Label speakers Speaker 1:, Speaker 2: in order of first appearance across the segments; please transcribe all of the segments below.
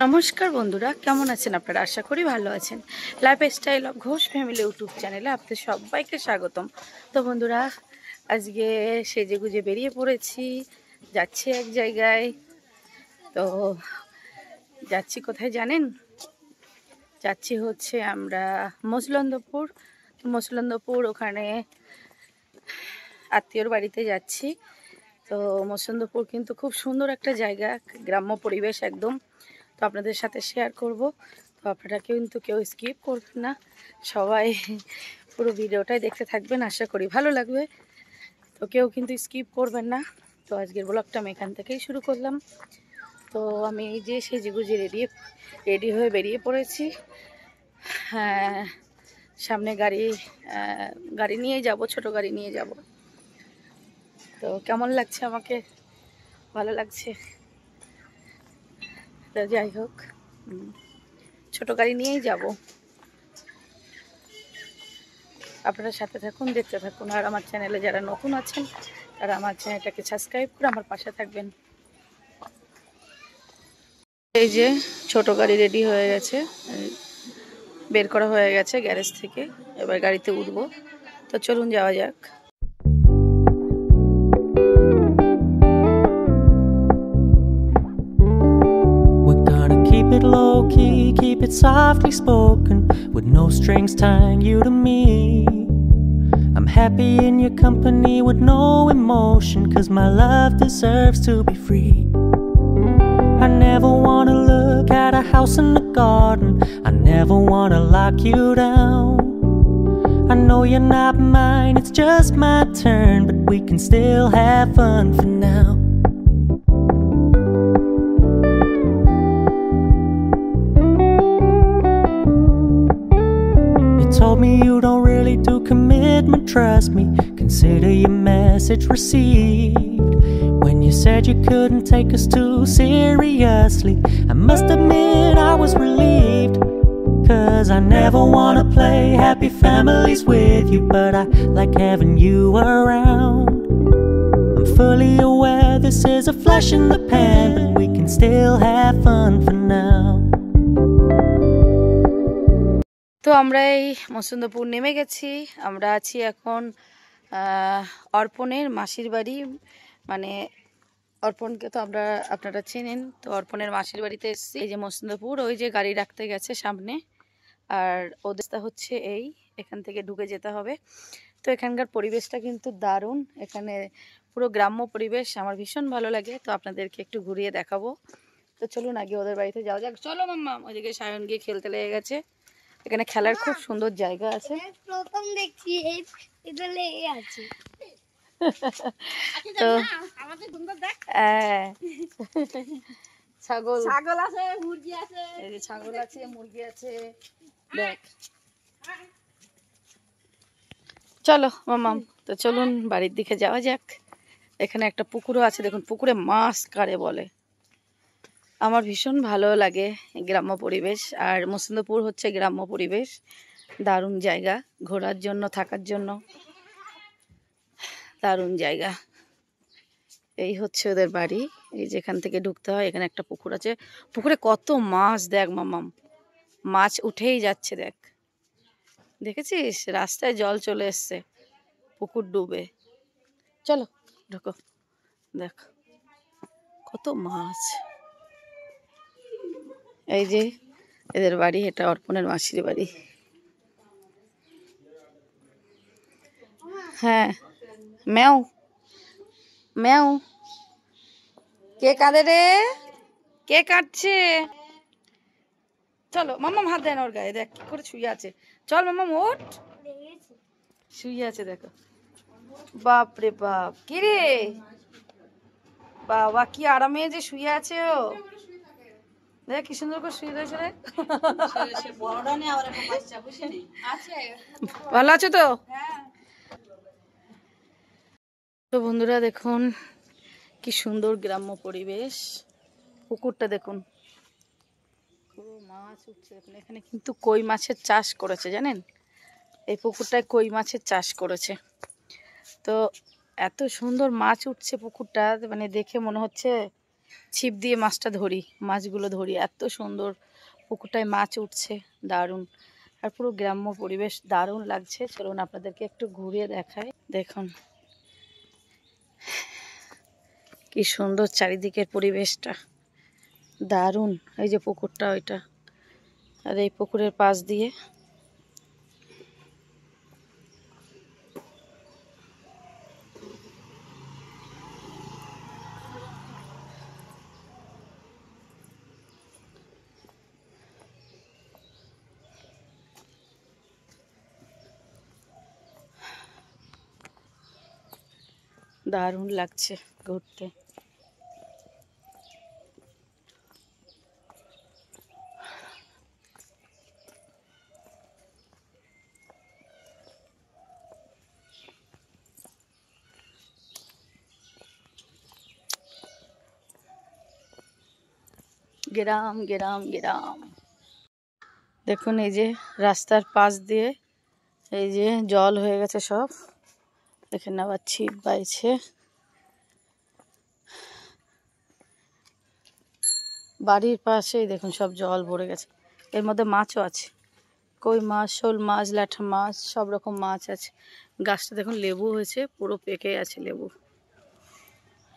Speaker 1: নমস্কার বন্ধুরা, কেমন আছেন আপনারা? আশা করি ভালো আছেন। Lifestyle of Ghosh family YouTube চ্যানেলে আপনাদের সবাইকে স্বাগতম। তো বন্ধুরা, আজকে সেজেগুজে বেরিয়ে পড়েছি, যাচ্ছি এক জায়গায়। তো যাচ্ছি কোথায় জানেন? যাচ্ছি হচ্ছে আমরা মসলন্দপুর। মসলন্দপুর ওখানে আত্মীয়র বাড়িতে যাচ্ছি। তো মসলন্দপুর কিন্তু খুব সুন্দর একটা জায়গা, গ্রাম্য পরিবেশ একদম। তো আপনাদের সাথে শেয়ার করব। তো আপনারা কিন্তু কেউ স্কিপ করবেন না, সবাই পুরো ভিডিওটাই দেখতে থাকবেন, আশা করি ভালো লাগবে। তো কেউ কিন্তু স্কিপ করবেন না। তো আজকের ব্লগটা আমি এখান থেকেই শুরু করলাম। তো আমি এই যে সেজেগুজে রেডি হয়ে বেরিয়ে পড়েছি। হ্যাঁ, সামনে গাড়ি নিয়ে যাব, ছোট গাড়ি নিয়ে যাব। তো কেমন লাগছে আমাকে? ভালো লাগছে। তো যাই হোক, ছোট গাড়ি নিয়েই যাব। আপনারা সাথে থাকুন, দেখতে থাকুন। আর আমার চ্যানেলে যারা নতুন আছেন তারা আমার চ্যানেলটাকে সাবস্ক্রাইব করে আমার পাশে থাকবেন। এই যে ছোট গাড়ি রেডি হয়ে গেছে, বের করা হয়ে গেছে গ্যারেজ থেকে। এবার গাড়িতে উঠবো। তো চলুন যাওয়া যাক।
Speaker 2: Keep it low key, keep it softly spoken, with no strings tying you to me. I'm happy in your company with no emotion, 'cause my love deserves to be free. I never wanna look at a house in the garden, I never wanna lock you down. I know you're not mine, it's just my turn, but we can still have fun for now. Told me you don't really do commitment, trust me, consider your message received. When you said you couldn't take us too seriously, I must admit I was relieved. 'Cause I never wanna play happy families with you, but I like having you around. I'm fully aware this is a flash in the pan, but we can still have fun for now.
Speaker 1: তো আমরা এই মসলন্দপুর নেমে গেছি। আমরা আছি এখন অর্পণের মাসির বাড়ি। মানে অর্পণকে তো আপনারা চেনেন। তো অর্পণের মাসির বাড়িতে এসেছি। এই যে মসলন্দপুর, ওই যে গাড়ি রাখতে গেছে সামনে। আর ওদের হচ্ছে এখান থেকে ঢুকে যেতে হবে। তো এখানকার পরিবেশটা কিন্তু দারুণ। এখানে পুরো গ্রাম্য পরিবেশ, আমার ভীষণ ভালো লাগে। তো আপনাদেরকে একটু ঘুরিয়ে দেখাবো। তো চলুন আগে ওদের বাড়িতে যাওয়া যাক। চলো মাম্মা, ওইদিকে সায়ন গিয়ে খেলতে লেগে গেছে। এখানে খেলার খুব সুন্দর জায়গা আছে।
Speaker 3: প্রথম দেখছি এই আছে।
Speaker 1: তো ছাগল
Speaker 3: আছে, মুরগি আছে।
Speaker 1: এই যে ছাগল আছে, মুরগি আছে, দেখ। চলো মাম্মাম, তো চলুন বাড়ির দিকে যাওয়া যাক। এখানে একটা পুকুরও আছে, দেখুন পুকুরে মাছ কারে বলে। আমার ভীষণ ভালো লাগে গ্রাম্য পরিবেশ। আর মসলন্দপুর হচ্ছে গ্রাম্য পরিবেশ, দারুণ জায়গা ঘোরার জন্য, থাকার জন্য দারুণ জায়গা। এই হচ্ছে ওদের বাড়ি। এই যেখান থেকে ঢুকতে হয়, এখানে একটা পুকুর আছে। পুকুরে কত মাছ দেখ মাম্মাম, মাছ উঠেই যাচ্ছে দেখ। দেখেছিস রাস্তায় জল চলে এসছে, পুকুর ডুবে। চলো ঢোকো, দেখ কত মাছ। এই যে এদের বাড়ি, এটা অর্পণের মাসির বাড়ি। হ্যাঁ, ম্যাও ম্যাও। কে কাঁদে রে? কে কাঁদছে? চলো মাম্মাম, হাত দেন ওর গায়ে, দেখ কি করে শুয়ে আছে। চল মাম্মাম ওঠ, শুয়ে আছে দেখো। বাপ রে বাপ, কি রে বাবা, কি আরামে যে শুয়ে আছে ও। দেখ কি সুন্দর করে শুয়ে রয়েছে রে। ভালো আছো তো? তো বন্ধুরা দেখুন কি সুন্দর গ্রাম্য পরিবেশ। পুকুরটা দেখুন, পুরো মাছ উঠছে। দেখুন এখানে কিন্তু কই মাছের চাষ করেছে, জানেন? এই পুকুরটায় কই মাছের চাষ করেছে। তো এত সুন্দর মাছ উঠছে পুকুরটা, মানে দেখে মনে হচ্ছে ছিপ দিয়ে মাছটা ধরি, মাছগুলো ধরি। এত সুন্দর পুকুরটায় মাছ উঠছে, দারুণ। আর পুরো গ্রাম্য পরিবেশ দারুণ লাগছে। চলুন আপনাদেরকে একটু ঘুরিয়ে দেখাই। দেখুন কি সুন্দর চারিদিকের পরিবেশটা, দারুণ। এই যে পুকুরটা ওইটা, আর এই পুকুরের পাশ দিয়ে দারুণ লাগছে ঘুরতে। গ্রাম গ্রাম গ্রাম। দেখুন এই যে রাস্তার পাশ দিয়ে এই যে জল হয়ে গেছে সব, এখানে আবার ছিপ বাইছে। বাড়ির পাশেই দেখুন সব জল ভরে গেছে। এর মধ্যে মাছও আছে, কই মাছ, শোল মাছ, ল্যাঠা মাছ, সব রকম মাছ আছে। গাছটা দেখুন লেবু হয়েছে, পুরো পেকে আছে লেবু।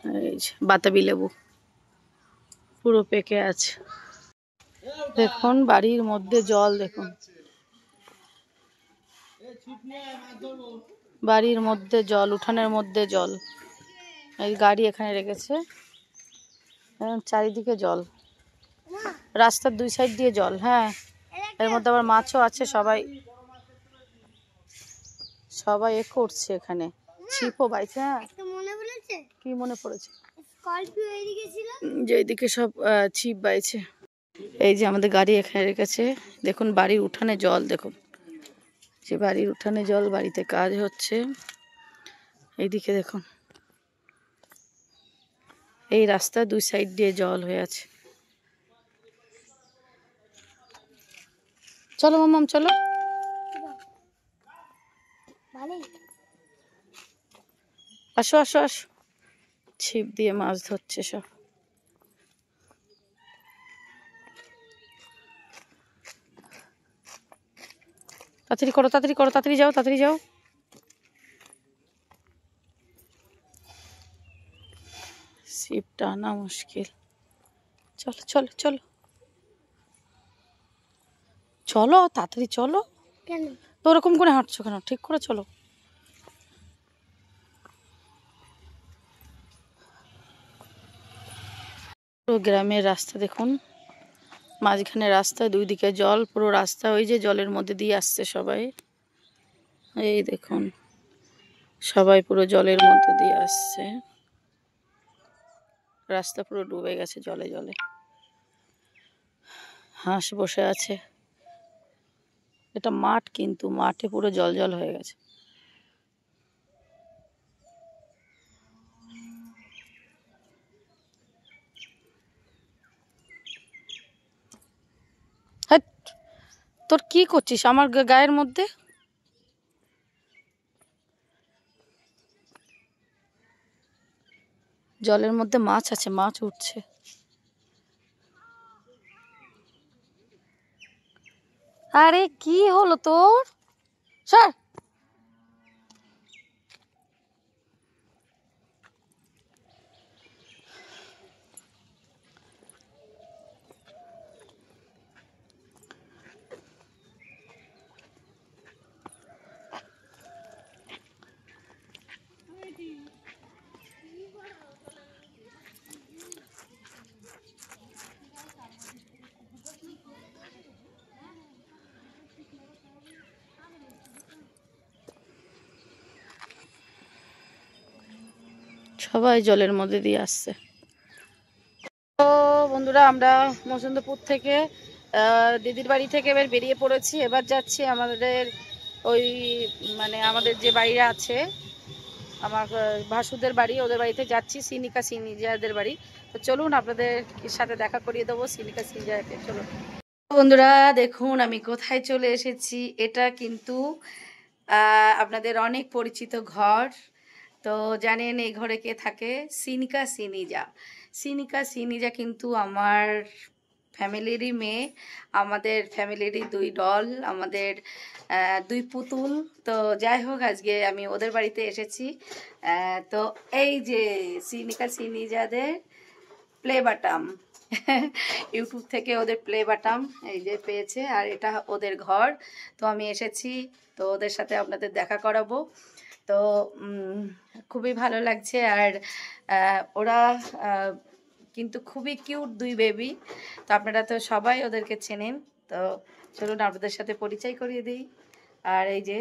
Speaker 1: এই যে বাতাবি লেবু পুরো পেকে আছে। দেখুন বাড়ির মধ্যে জল, দেখুন বাড়ির মধ্যে জল, উঠানের মধ্যে জল। এই গাড়ি এখানে রেখেছে, চারিদিকে জল, রাস্তার দুই সাইড দিয়ে জল। হ্যাঁ, এর মধ্যে আবার মাছও আছে। সবাই সবাই এ করছে এখানে, ছিপও বাইছে। হ্যাঁ, কি মনে পড়েছে যে এইদিকে সব ছিপ বাইছে। এই যে আমাদের গাড়ি এখানে রেখেছে। দেখুন বাড়ির উঠানে জল, দেখুন যে বাড়ির উঠানে জল, বাড়িতে কাজ হচ্ছে। এইদিকে দেখুন এই রাস্তা দুই সাইড দিয়ে জল হয়ে আছে। চলো মাম্মাম চলো। আসো আসো আসো, ছিপ দিয়ে মাছ ধরছে সব। তাড়াতাড়ি করো তাড়াতাড়ি করো, তাড়াতাড়ি যাও তাড়াতাড়ি যাও। ছিপ টানা মুশকিল। চলো চলো চলো চলো, তাড়াতাড়ি চলো। তো ওরকম করে হাঁটছো কেন? ঠিক করে চলো। পুরো গ্রামের রাস্তা দেখুন, মাঝখানে রাস্তা, দুই দিকে জল, পুরো রাস্তা ওই যে জলের মধ্যে দিয়ে আসছে সবাই। এই দেখুন সবাই পুরো জলের মধ্যে দিয়ে আসছে, রাস্তা পুরো ডুবে গেছে জলে জলে। হাঁস বসে আছে। এটা মাঠ, কিন্তু মাঠে পুরো জল জল হয়ে গেছে। হ্যাঁ, তোর কি করছিস আমার গায়ের মধ্যে? জলের মধ্যে মাছ আছে, মাছ উঠছে। আরে কি হলো তোর? স্যার সবাই জলের মধ্যে দিয়ে আসছে। তো বন্ধুরা, আমরা মসন্দপুর থেকে দিদির বাড়ি থেকে এবার বেরিয়ে পড়েছি। এবার যাচ্ছি আমাদের ওই মানে আমাদের যে বাড়িরা আছে, আমার ভাসুদের বাড়ি, ওদের বাড়িতে যাচ্ছি, সিনিকা সিনিজাদের বাড়ি। তো চলুন আপনাদের সাথে দেখা করিয়ে দেবো সিনিকা সিনিজাকে। চলুন বন্ধুরা, দেখুন আমি কোথায় চলে এসেছি। এটা কিন্তু আপনাদের অনেক পরিচিত ঘর। তো জানেন এই ঘরে কে থাকে? সিনিকা সিনিজা। সিনিকা সিনিজা কিন্তু আমার ফ্যামিলিরই মেয়ে, আমাদের ফ্যামিলিরই দুই ডল, আমাদের দুই পুতুল। তো যাই হোক, আজকে আমি ওদের বাড়িতে এসেছি। তো এই যে সিনিকা সিনিজাদের প্লে বাটাম, ইউটিউব থেকে ওদের প্লে বাটাম এই যে পেয়েছে, আর এটা ওদের ঘর। তো আমি এসেছি, তো ওদের সাথে আপনাদের দেখা করাবো। তো খুবই ভালো লাগছে। আর ওরা কিন্তু খুবই কিউট দুই বেবি। তো আপনারা তো সবাই ওদেরকে চেনেন। তো চলুন আপনাদের সাথে পরিচয় করিয়ে দিই। আর এই যে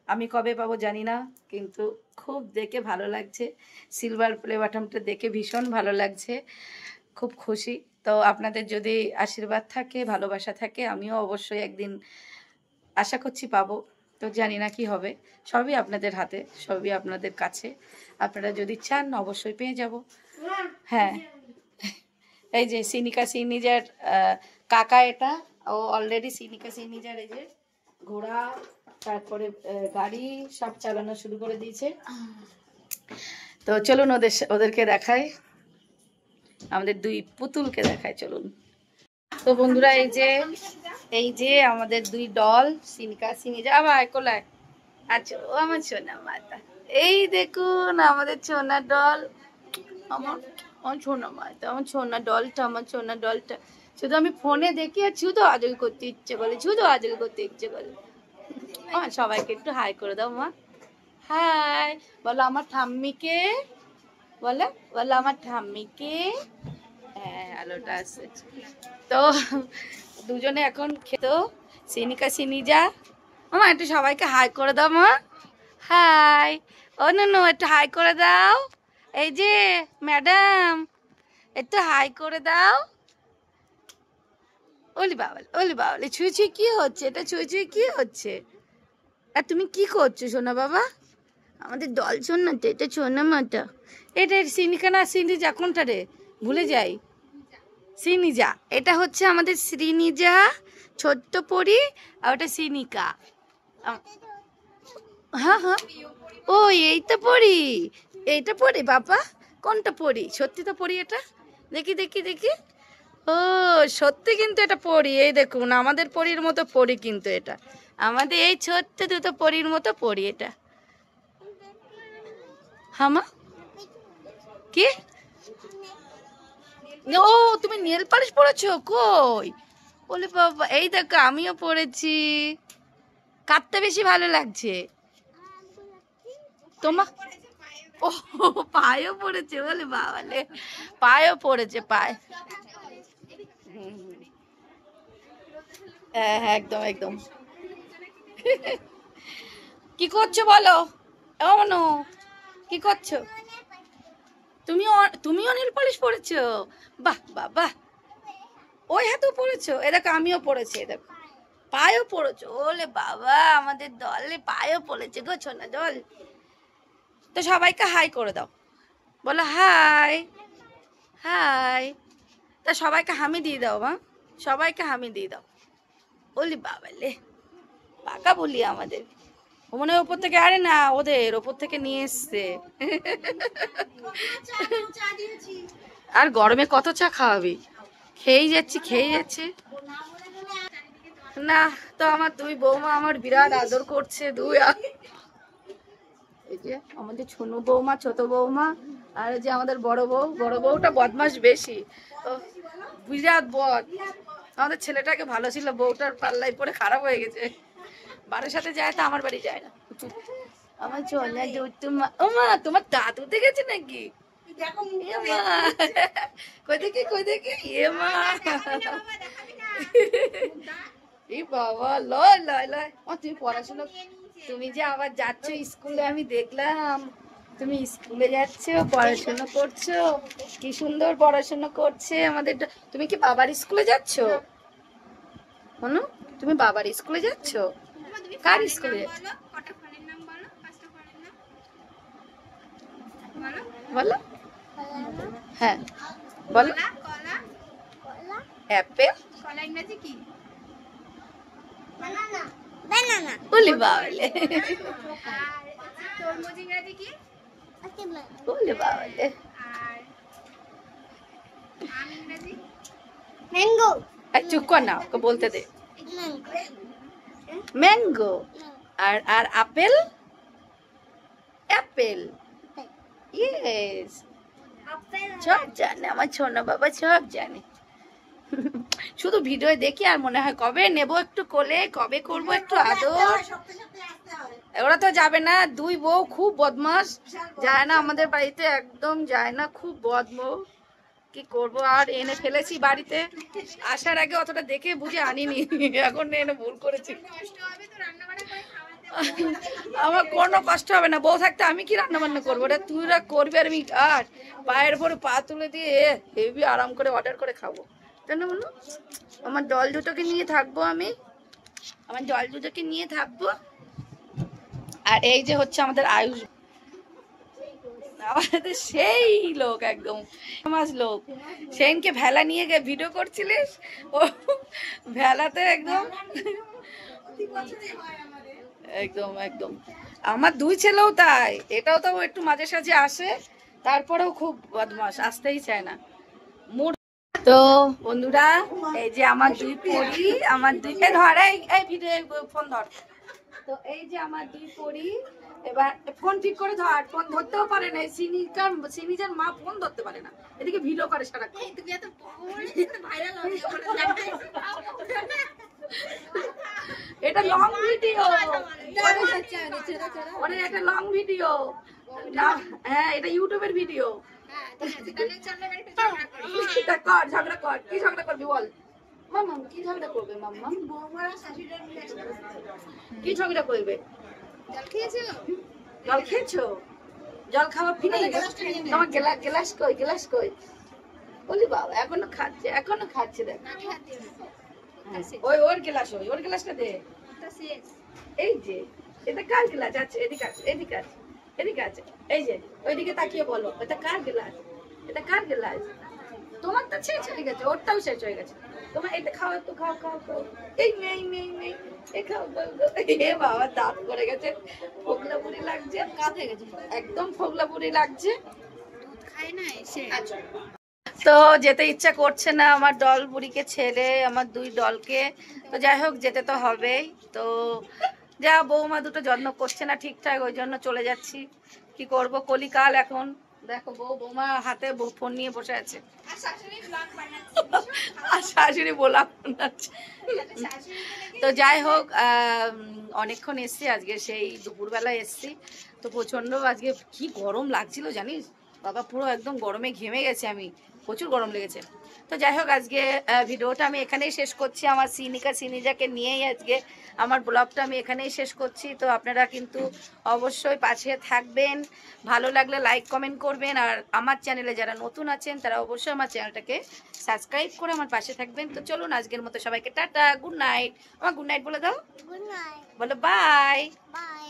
Speaker 1: আমি কবে পাবো জানি না, কিন্তু খুব দেখে ভালো লাগছে। সিলভার প্লে বাটনটা দেখে ভীষণ ভালো লাগছে, খুব খুশি। তো আপনাদের যদি আশীর্বাদ থাকে, ভালোবাসা থাকে, আমিও অবশ্যই একদিন আশা করছি পাবো। তো জানি না কি হবে, সবই আপনাদের হাতে, সবই আপনাদের কাছে। আপনারা যদি চান অবশ্যই পেয়ে যাব। হ্যাঁ, এই যে সিনিকা সিনিজার কাকা, এটা ও অলরেডি সিনিকা সিনিজার এই যে ঘোড়া, তারপরে গাড়ি সব চালানো শুরু করে দিয়েছে। তো চলুন ওদেরকে দেখাই, আমাদের দুই পুতুলকে দেখাই, চলুন। তো বন্ধুরা, এই যে আমাদের দুই ডল সিনিকা সিনিজা, আবার কোলায়। আচ্ছা, ও আমার সোনা মাতা, এই দেখুন আমাদের সোনা ডল, আমার সোনা মাতা, আমার সোনা ডলটা, আমার সোনা ডলটা। শুধু আমি ফোনে দেখি আর শুধু আদর করতে ইচ্ছে করে, শুধু আদর করতে ইচ্ছে করে। আমার সবাইকে একটু হাই করে দাও মা, হাই বলো আমার ঠাম্মিকে, বলো বলো আমার ঠাম্মিকে। হ্যাঁ, আলোটা আছে। তো দুজনে এখন খেত সিনিকা সিনিজা। মামা একটু সবাইকে হাই করে দাও মা, হাই। ও নুনু একটু হাই করে দাও, এই যে ম্যাডাম একটু হাই করে দাও। ওলি বাবাল, ওলি বাবাল, ছুঁই ছুঁই কি হচ্ছে এটা, ছুঁই ছুঁই কি হচ্ছে? আর তুমি কি করছো সোনা বাবা? আমাদের দল সোনাটা, এটা সোনা মাটা, এটা সিনিকা না সিনিজা কোনটা রে, ভুলে যাই। সিনিজা, এটা হচ্ছে আমাদের শ্রীনিজা ছোট্ট পরি, আর ওটা সিনিকা। হ্যাঁ হ্যাঁ, ও এইটা পরি, এইটা পরি বাবা, কোনটা পরি? সত্যি তো পরি এটা, দেখি দেখি দেখি। ও সত্যি কিন্তু এটা পরি, এই দেখুন আমাদের পরির মতো পরি কিন্তু এটা, আমাদের এই ছোট্ট দুটো পরির মতো পরি এটা। হামা কি? ও তুমি নেল পালিশ পরেছো কই? বলে বাবা, এই দেখো আমিও পরেছি। কাটতে বেশি ভালো লাগছে তোমার? ও পায়েও পড়েছে, বলে বাবালে পায়েও পড়েছে, পায়ে। হ্যাঁ হ্যাঁ, একদম একদম। কি করছো বলো? এমন কি করছো? তুমিও নীল পালিশ পরেছো? বাহ বাহ বাহ, ওই হাতেও পড়েছো, এ দেখো আমিও পড়েছি, এ দেখো পায়েও পড়েছো। ওলে বাবা, আমাদের দলে পায়েও পড়েছে গো ছোনা দল। তো সবাইকে হাই করে দাও, বলো হাই হাই। তা সবাইকে হামি দিয়ে দাও মা, সবাইকে হামি দিয়ে দাও। ওলি বাবালে পাকা বলি আমাদের, ও মনে হয় ওপর থেকে, আরে না ওদের ওপর থেকে নিয়ে এসছে। আর গরমে কত চা খাওয়াবি, খেয়েই যাচ্ছি খেয়ে যাচ্ছে না। তো আমার দুই বৌমা আমার বিরাট আদর করছে, এই যে আমাদের ছোনু বৌমা, ছোট বৌমা, আর যে আমাদের বড় বউ, বড় বউটা বদমাস বেশি, বিরাট বদ। আমাদের ছেলেটাকে ভালো ছিল, বউটার পাল্লাই পরে খারাপ হয়ে গেছে, বাড়ির সাথে যায়, তো আমার বাড়ি যায় না। আমার চলে ও মা, তোমার দাঁত উঠে গেছে নাকি? কই দেখি কই দেখি, এ মা, এই বাবা, লয় লয় লয়। ও তুমি পড়াশোনা, তুমি যে আবার যাচ্ছ স্কুলে, আমি দেখলাম তুমি স্কুলে যাচ্ছ, পড়াশোনা করছো, কি সুন্দর পড়াশোনা করছে আমাদের। তুমি কি বাবার স্কুলে যাচ্ছ? অনু, তুমি বাবার স্কুলে যাচ্ছ? কার স্কুলে যাচ্ছ বলো? হ্যাঁ বলো। অ্যাপেল, বলি বাবলে, বলি বাবলে,
Speaker 3: ম্যাঙ্গো
Speaker 1: এই চুপ কর না, ওকে বলতে দে। ম্যাঙ্গো। আর আর আপেল? অ্যাপেল। ইয়েস, সব জানে আমার ছোনা বাবা, সব জানে। শুধু ভিডিও দেখি আর মনে হয় কবে নেব একটু কোলে, কবে করব একটু আদর। ওরা তো যাবে না, দুই বউ খুব বদমাস, যায় না আমাদের বাড়িতে, একদম যায় না, খুব বদমাস। কি করব, আর এনে ফেলেছি বাড়িতে, আসার আগে অতটা দেখে বুঝে আনিনি, এখন এনে ভুল করেছি। আমার কোনো কষ্ট হবে না, বউ থাকতে আমি কি রান্না বান্না করবো, ওটা তুইরা করবি আর আমি আর পায়ের উপরে পা তুলে দিয়ে হেভি আরাম করে অর্ডার করে খাবো, তাই না বলো? আমার জল দুটোকে নিয়ে থাকবো, আমি আমার জল দুটোকে নিয়ে থাকবো। আর এই যে হচ্ছে আমাদের আয়ুষ, আমাদের সেই লোক, একদম ফেমাস লোক। সেদিনকে ভেলা নিয়ে গিয়ে ভিডিও করছিলিস, ও ভেলাতে একদম একদম একদম আমার দুই ছেলেও তাই, এটাও তো একটু মাঝে সাঝে আসে, তারপরেও খুব বদমাস, আসতেই চায় না মুড। তো বন্ধুরা, এই যে আমার দুই পরি, আমার দুই ধর, এই ভিডিও ফোন ধর। তো এই যে আমার দুই পরি, এবার ফোন ঠিক করে ধর, ফোন ধরতেও পারে না, সিনিজার মা ফোন ধরতে পারে না, এদিকে ভিডিও করে সারাক্ষণ। এটা লং ভিডিও, ওরে এটা লং ভিডিও, হ্যাঁ এটা ইউটিউবের ভিডিও। কর ঝগড়া কর, কি ঝগড়া করবি বল মাম্মা, কি ঝগড়া করবে মাম্মা, কি ঝগড়া করবে? জল খেয়েছো? জল খাওয়া ফিনিশ? তোমার গ্লাস কই, গ্লাস কই? বলি বাবা, এখনো খাচ্ছে, এখনো খাচ্ছে, দেখ ওই ওর গ্লাস, ওর গ্লাসটা দে। এই যে এটা কার গ্লাস আছে? এদিকে আছে, এদিকে আছে, এদিকে আছে, এই যে ওইদিকে তাকিয়ে বলো, এটা কার গ্লাস? এটা কার গ্লাস? তোমার তো শেষ হয়ে গেছে, ওরটাও শেষ হয়ে গেছে, তোমার এটা খাও, একটু খাও, খাও, খাও। এই নেই নেই নেই, এই খাও, খাও, খাও। এ বাবা, দাঁত করে গেছে, ফোগলা বুড়ি লাগছে, কাঁধে গেছে, একদম ফোগলা বুড়ি লাগছে, খায় না এসে। আচ্ছা, তো যেতে ইচ্ছা করছে না আমার ডল বুড়িকে ছেড়ে, আমার দুই ডলকে, তো যাই হোক যেতে তো হবেই। তো যা বৌমা দুটো যত্ন করছে না ঠিকঠাক, ওই জন্য চলে যাচ্ছি, কি করব, কলিকাল এখন। দেখো বৌমা হাতে ফোন নিয়ে বসে আছে, আর শাশুড়ি বলা বানাচ্ছে। তো যাই হোক, অনেকক্ষণ এসছি আজকে, সেই দুপুরবেলা এসছি, তো প্রচন্ড আজকে কি গরম লাগছিল জানিস বাবা, পুরো একদম গরমে ঘেমে গেছে আমি, প্রচুর গরম লেগেছে। তো যাই হোক, আজকে ভিডিওটা আমি এখানেই শেষ করছি, আমার সিনিজাকে নিয়েই আজকে আমার ব্লগটা আমি এখানেই শেষ করছি। তো আপনারা কিন্তু অবশ্যই পাশে থাকবেন, ভালো লাগলে লাইক কমেন্ট করবেন, আর আমার চ্যানেলে যারা নতুন আছেন তারা অবশ্যই আমার চ্যানেলটাকে সাবস্ক্রাইব করে আমার পাশে থাকবেন। তো চলুন আজকের মতো সবাইকে টাটা, গুড নাইট। আমার গুড নাইট বলে দাও,
Speaker 3: গুড নাইট,
Speaker 1: বলো বাই।
Speaker 3: বাই।